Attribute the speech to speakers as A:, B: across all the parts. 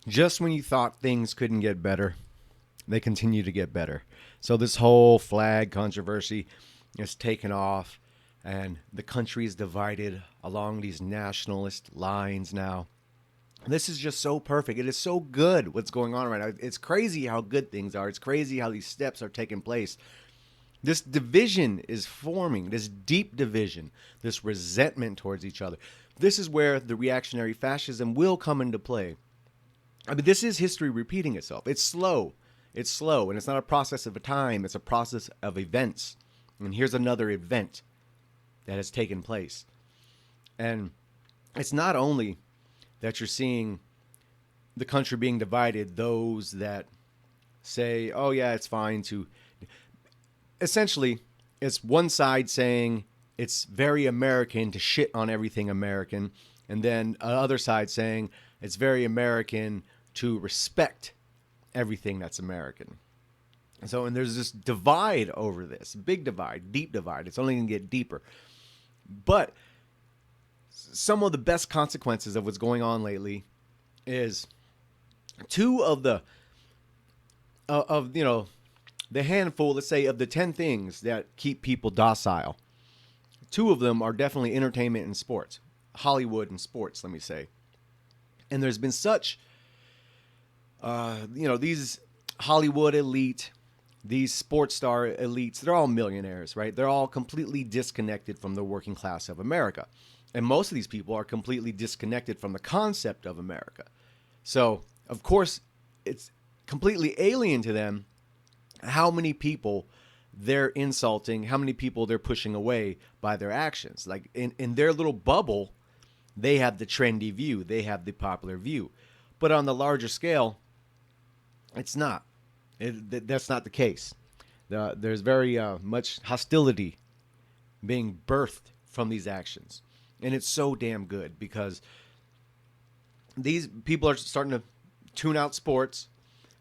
A: Just when you thought things couldn't get better, they continue to get better. So this whole flag controversy is taken off, and the country is divided along these nationalist lines now. This is just so perfect. It is so good what's going on right now. It's crazy how good things are. It's crazy how these steps are taking place. This division is forming, this deep division, this resentment towards each other. This is where the reactionary fascism will come into play. I mean, this is history repeating itself. It's slow. It's slow, and it's not a process of a time. It's a process of events. And here's another event that has taken place. And it's not only that you're seeing the country being divided, those that say, oh, yeah, it's fine to. Essentially, it's one side saying it's very American to shit on everything American, and then other side saying it's very American to respect everything that's American. So, and there's this divide over this, big divide, deep divide. It's only going to get deeper. But some of the best consequences of what's going on lately is two of the the handful, let's say, of the 10 things that keep people docile. Two of them are definitely entertainment and sports, Hollywood and sports, let me say. And there's been such these Hollywood elite, these sports star elites, they're all millionaires, right? They're all completely disconnected from the working class of America. And most of these people are completely disconnected from the concept of America. So, of course, it's completely alien to them how many people they're insulting, how many people they're pushing away by their actions. Like in their little bubble, they have the trendy view, they have the popular view. But on the larger scale, it's not. That's not the case. There's very much hostility being birthed from these actions. And it's so damn good because these people are starting to tune out sports,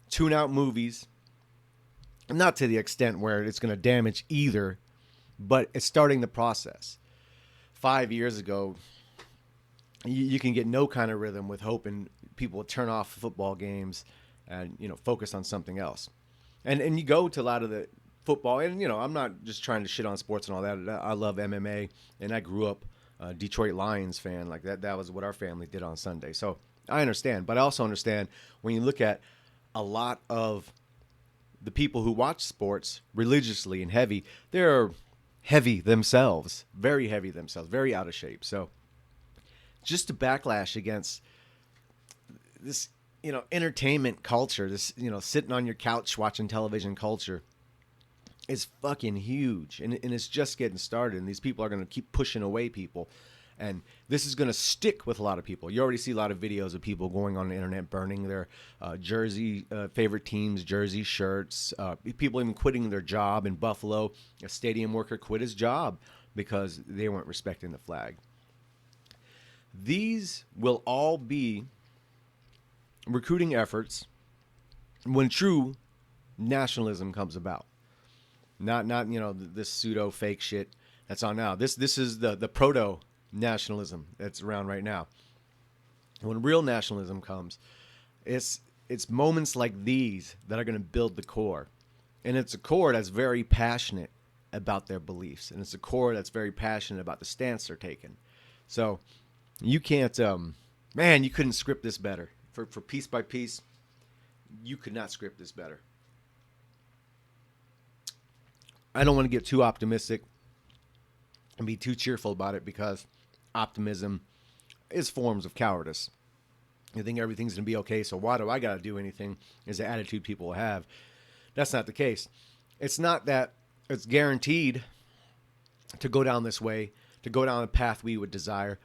A: tune out movies, not to the extent where it's going to damage either, but it's starting the process. 5 years ago, you can get no kind of rhythm with hoping people will turn off football games and focus on something else. And you go to a lot of the football, and I'm not just trying to shit on sports and all that. I love MMA, and I grew up a Detroit Lions fan. Like that was what our family did on Sunday. So I understand, but I also understand when you look at a lot of the people who watch sports religiously and heavy, they're heavy themselves, very heavy themselves, very out of shape. So just to backlash against this, entertainment culture, this, sitting on your couch watching television culture is fucking huge. And it's just getting started. And these people are going to keep pushing away people. And this is going to stick with a lot of people. You already see a lot of videos of people going on the internet burning their favorite teams' jersey shirts. People even quitting their job in Buffalo. A stadium worker quit his job because they weren't respecting the flag. These will all be recruiting efforts when true nationalism comes about. Not this pseudo fake shit that's on now. This is the proto nationalism that's around right now. When real nationalism comes, it's moments like these that are going to build the core. And it's a core that's very passionate about their beliefs. And it's a core that's very passionate about the stance they're taking. So you can't, you couldn't script this better. For piece by piece, you could not script this better. I don't want to get too optimistic and be too cheerful about it because optimism is forms of cowardice. You think everything's going to be okay, so why do I got to do anything is the attitude people have. That's not the case. It's not that it's guaranteed to go down this way, to go down the path we would desire,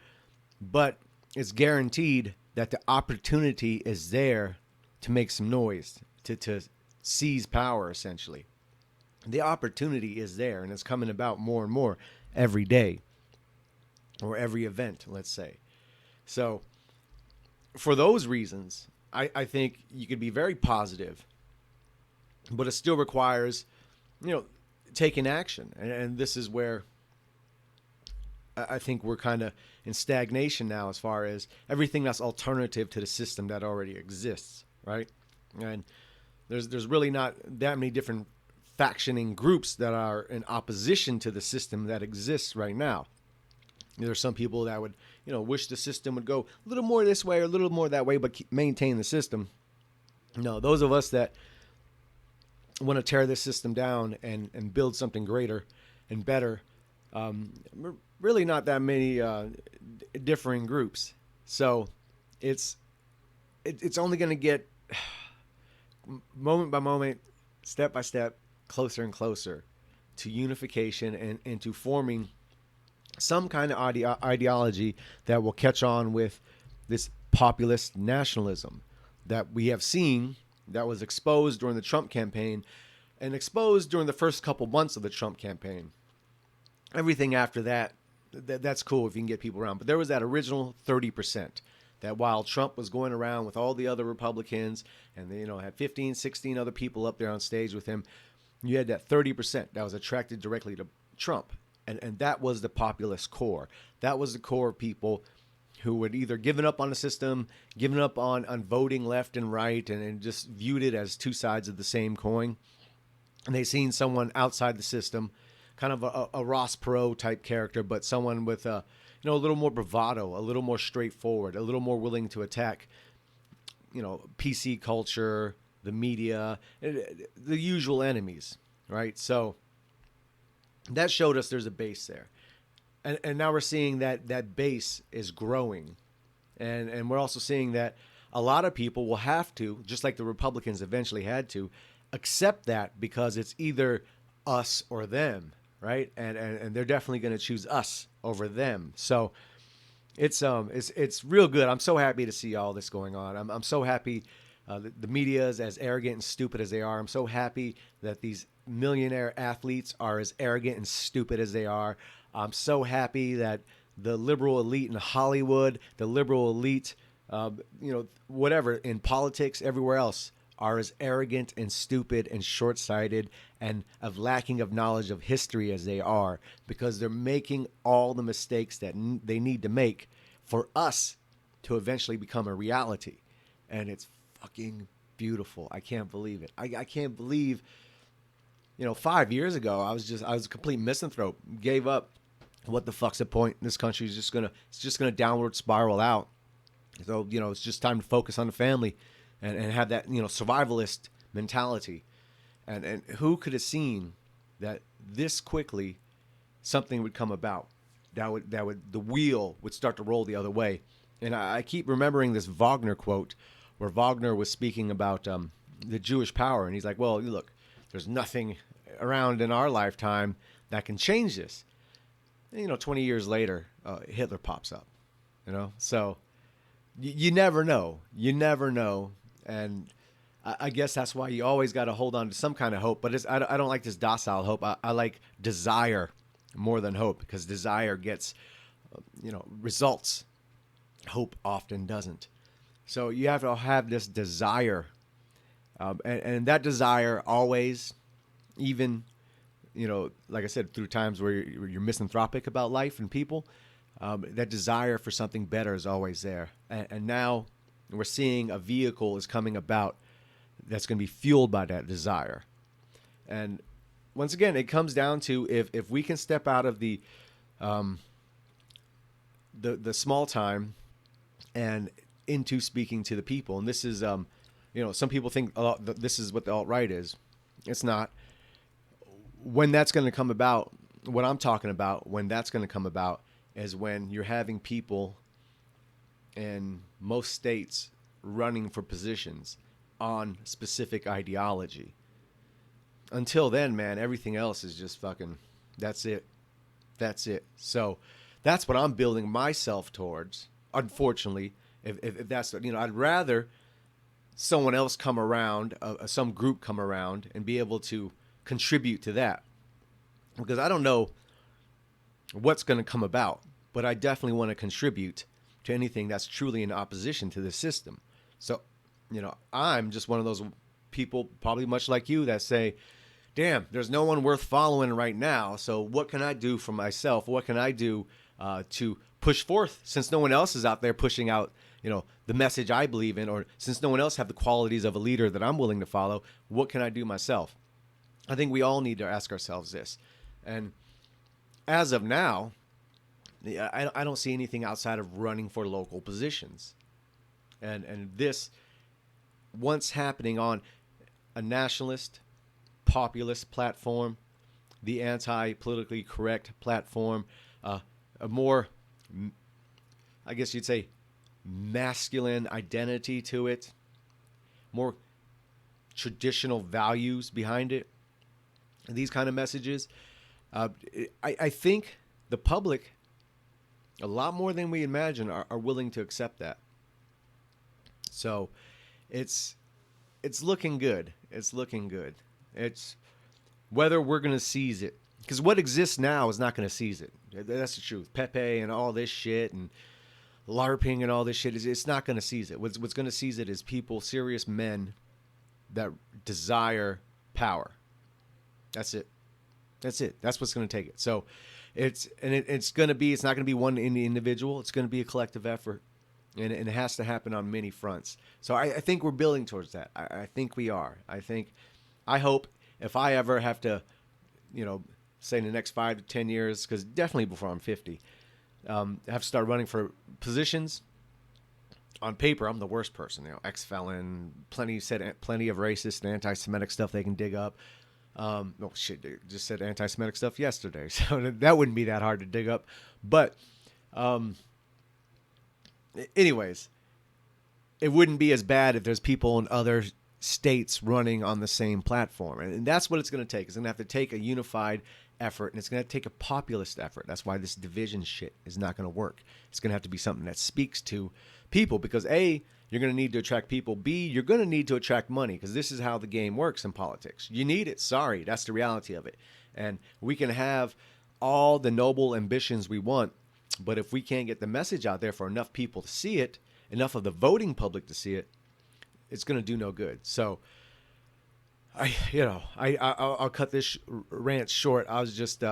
A: but it's guaranteed that the opportunity is there to make some noise, to seize power, essentially. The opportunity is there, and it's coming about more and more every day or every event, let's say. So for those reasons, I think you could be very positive, but it still requires, taking action. And this is where I think we're kind of in stagnation now as far as everything that's alternative to the system that already exists, right? And there's really not that many different factioning groups that are in opposition to the system that exists right now. There are some people that would, wish the system would go a little more this way or a little more that way, but maintain the system. No, those of us that want to tear this system down and build something greater and better, really not that many differing groups. So it's only going to get moment by moment, step by step, closer and closer to unification and to forming some kind of ideology that will catch on with this populist nationalism that we have seen, that was exposed during the Trump campaign and exposed during the first couple months of the Trump campaign. Everything after that, that's cool if you can get people around. But there was that original 30% that while Trump was going around with all the other Republicans and they, had 15, 16 other people up there on stage with him, you had that 30% that was attracted directly to Trump. And that was the populist core. That was the core of people who had either given up on the system, given up on voting left and right, and just viewed it as two sides of the same coin. And they seen someone outside the system, kind of a Ross Perot type character, but someone with a little more bravado, a little more straightforward, a little more willing to attack, PC culture, the media, the usual enemies, right? So that showed us there's a base there. And now we're seeing that base is growing. And we're also seeing that a lot of people will have to, just like the Republicans eventually had to, accept that because it's either us or them, right? And they're definitely going to choose us over them. So it's real good. I'm so happy to see all this going on. I'm so happy the media is as arrogant and stupid as they are. I'm so happy that these millionaire athletes are as arrogant and stupid as they are. I'm so happy that the liberal elite in Hollywood, the liberal elite, whatever, in politics, everywhere else, are as arrogant and stupid and short-sighted and of lacking of knowledge of history as they are, because they're making all the mistakes that they need to make for us to eventually become a reality. And it's fucking beautiful. I can't believe it. I can't believe, 5 years ago, I was a complete misanthrope, gave up. What the fuck's the point? This country is just gonna downward spiral out. So, it's just time to focus on the family and have that, survivalist mentality. And who could have seen that this quickly something would come about that would the wheel would start to roll the other way. And I keep remembering this Wagner quote where Wagner was speaking about the Jewish power, and he's like, well, look, there's nothing around in our lifetime that can change this. And, 20 years later, Hitler pops up, so you never know. You never know. And I guess that's why you always got to hold on to some kind of hope. But I don't like this docile hope. I like desire more than hope, because desire gets, results. Hope often doesn't. So you have to have this desire. And that desire always, even, like I said, through times where you're misanthropic about life and people, that desire for something better is always there. And now we're seeing a vehicle is coming about that's going to be fueled by that desire. And once again, it comes down to if we can step out of the small time and into speaking to the people. And this is, some people think this is what the alt-right is. It's not. When that's going to come about, what I'm talking about, when that's going to come about is when you're having people in most states running for positions on specific ideology. Until then, man, everything else is just fucking, that's it. That's it. So that's what I'm building myself towards. Unfortunately, if that's, I'd rather someone else come around, some group come around and be able to contribute to that. Because I don't know what's going to come about, but I definitely want to contribute to anything that's truly in opposition to the system. So, I'm just one of those people, probably much like you, that say, damn, there's no one worth following right now. So what can I do for myself? What can I do to push forth, since no one else is out there pushing out, the message I believe in, or since no one else have the qualities of a leader that I'm willing to follow, what can I do myself? I think we all need to ask ourselves this. And as of now, I don't see anything outside of running for local positions. And this, once happening on a nationalist, populist platform, the anti-politically correct platform, a more, I guess you'd say, masculine identity to it, more traditional values behind it, these kind of messages, I think the public, a lot more than we imagine, are willing to accept that. So it's looking good. It's looking good. It's whether we're going to seize it. Because what exists now is not going to seize it. That's the truth. Pepe and all this shit and LARPing and all this shit, it's not going to seize it. What's going to seize it is people, serious men that desire power. That's it. That's it. That's what's going to take it. So it's not going to be one individual. It's going to be a collective effort. And it has to happen on many fronts. So I think we're building towards that. I think we are. I hope if I ever have to, say in the next 5 to 10 years, because definitely before I'm 50, have to start running for positions. On paper, I'm the worst person. Ex-felon, plenty of racist and anti-Semitic stuff they can dig up. Oh shit, they just said anti-Semitic stuff yesterday, so that wouldn't be that hard to dig up. But anyways, it wouldn't be as bad if there's people in other states running on the same platform. And that's what it's going to take. It's going to have to take a unified effort, and it's going to take a populist effort. That's why this division shit is not going to work. It's going to have to be something that speaks to people, because A, you're going to need to attract people. B, you're going to need to attract money, because this is how the game works in politics. You need it. Sorry, that's the reality of it. And we can have all the noble ambitions we want, but if we can't get the message out there for enough people to see it, enough of the voting public to see it, it's going to do no good. So I'll cut this rant short. I was just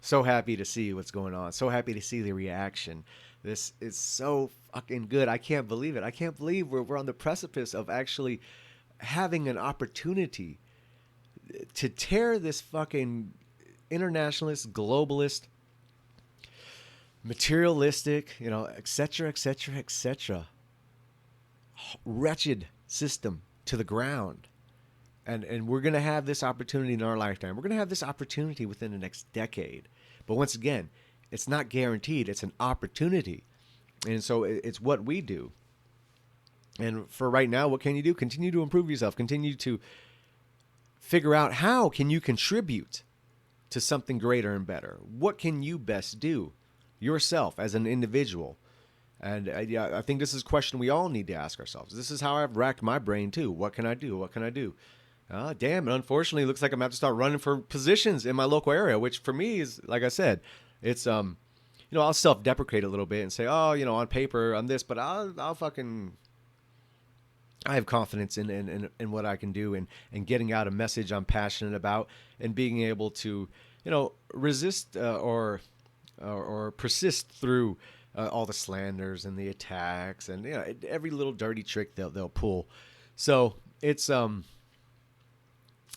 A: so happy to see what's going on. So happy to see the reaction. This is so fucking good. I can't believe it. I can't believe we're on the precipice of actually having an opportunity to tear this fucking internationalist, globalist, materialistic, et cetera, et cetera, et cetera, wretched system to the ground. And we're going to have this opportunity in our lifetime. We're going to have this opportunity within the next decade. But once again, it's not guaranteed. It's an opportunity. And so it's what we do. And for right now, what can you do? Continue to improve yourself. Continue to figure out how can you contribute to something greater and better. What can you best do yourself as an individual? And I think this is a question we all need to ask ourselves. This is how I've racked my brain too. What can I do? What can I do? Damn, and unfortunately, it looks like I'm going to have to start running for positions in my local area, which for me is, like I said, it's, I'll self-deprecate a little bit and say, on paper, I'm this, but I have confidence in what I can do and getting out a message I'm passionate about and being able to, resist or persist through all the slanders and the attacks and every little dirty trick they'll pull. So it's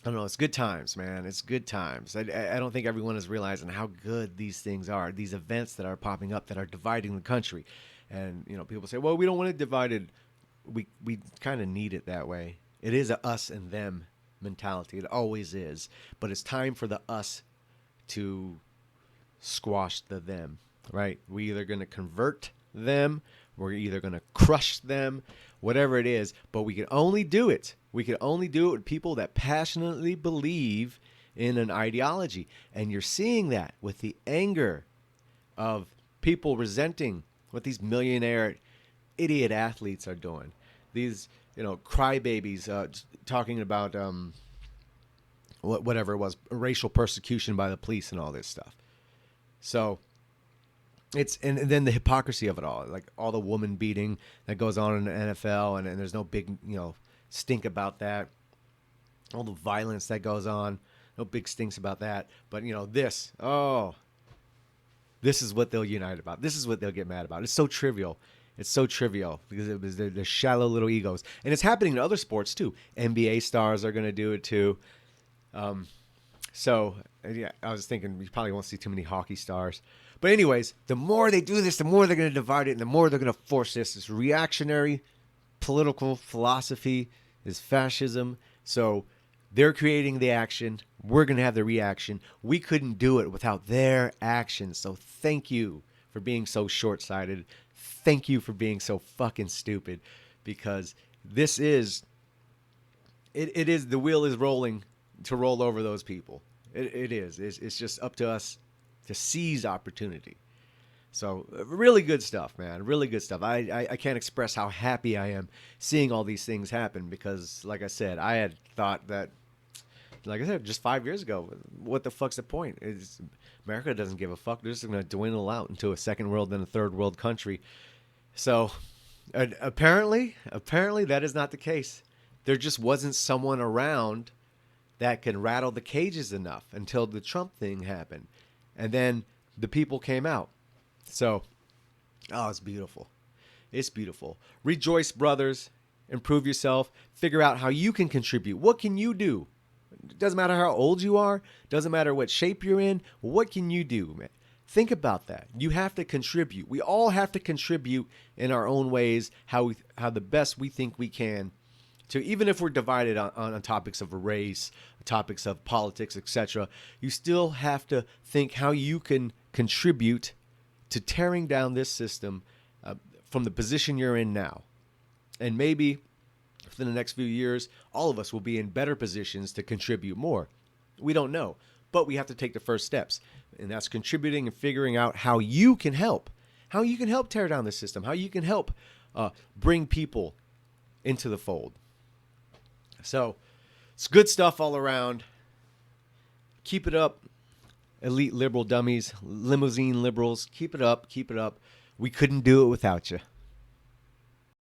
A: I don't know. It's good times, man. It's good times. I don't think everyone is realizing how good these things are. These events that are popping up that are dividing the country, and people say, "Well, we don't want it divided." We kind of need it that way. It is a us and them mentality. It always is. But it's time for the us to squash the them. Right? We're either going to convert them, we're either going to crush them, whatever it is. But we can only do it. We can only do it with people that passionately believe in an ideology. And you're seeing that with the anger of people resenting what these millionaire idiot athletes are doing. These, crybabies talking about whatever it was, racial persecution by the police and all this stuff. So and then the hypocrisy of it all, like all the woman beating that goes on in the NFL, and there's no big, stink about that. All the violence that goes on, no big stinks about that. But this, this is what they'll unite about. This is what they'll get mad about. It's so trivial. It's so trivial because it was the shallow little egos. And it's happening in other sports too. NBA stars are going to do it too. So, yeah, I was thinking you probably won't see too many hockey stars. But anyways, the more they do this, the more they're going to divide it, and the more they're going to force this. This reactionary political philosophy is fascism. So they're creating the action. We're going to have the reaction. We couldn't do it without their action. So thank you for being so short-sighted. Thank you for being so fucking stupid, because this is, it is, the wheel is rolling to roll over those people. It is. It's just up to us to seize opportunity. So really good stuff, man. Really good stuff. I can't express how happy I am seeing all these things happen, because, like I said, I had thought that, like I said, just 5 years ago, what the fuck's the point? America doesn't give a fuck. They're just going to dwindle out into a second world, then a third world country. So apparently that is not the case. There just wasn't someone around that could rattle the cages enough until the Trump thing happened. And then the people came out. So, it's beautiful. It's beautiful. Rejoice, brothers. Improve yourself. Figure out how you can contribute. What can you do? It doesn't matter how old you are. Doesn't matter what shape you're in. What can you do, man? Think about that. You have to contribute. We all have to contribute in our own ways, how the best we think we can, to, even if we're divided on topics of race, topics of politics, etc. You still have to think how you can contribute to tearing down this system from the position you're in now. And maybe within the next few years, all of us will be in better positions to contribute more. We don't know, but we have to take the first steps. And that's contributing and figuring out how you can help. How you can help tear down the system. How you can help bring people into the fold. So it's good stuff all around. Keep it up. Elite liberal dummies, limousine liberals. Keep it up. Keep it up. We couldn't do it without you.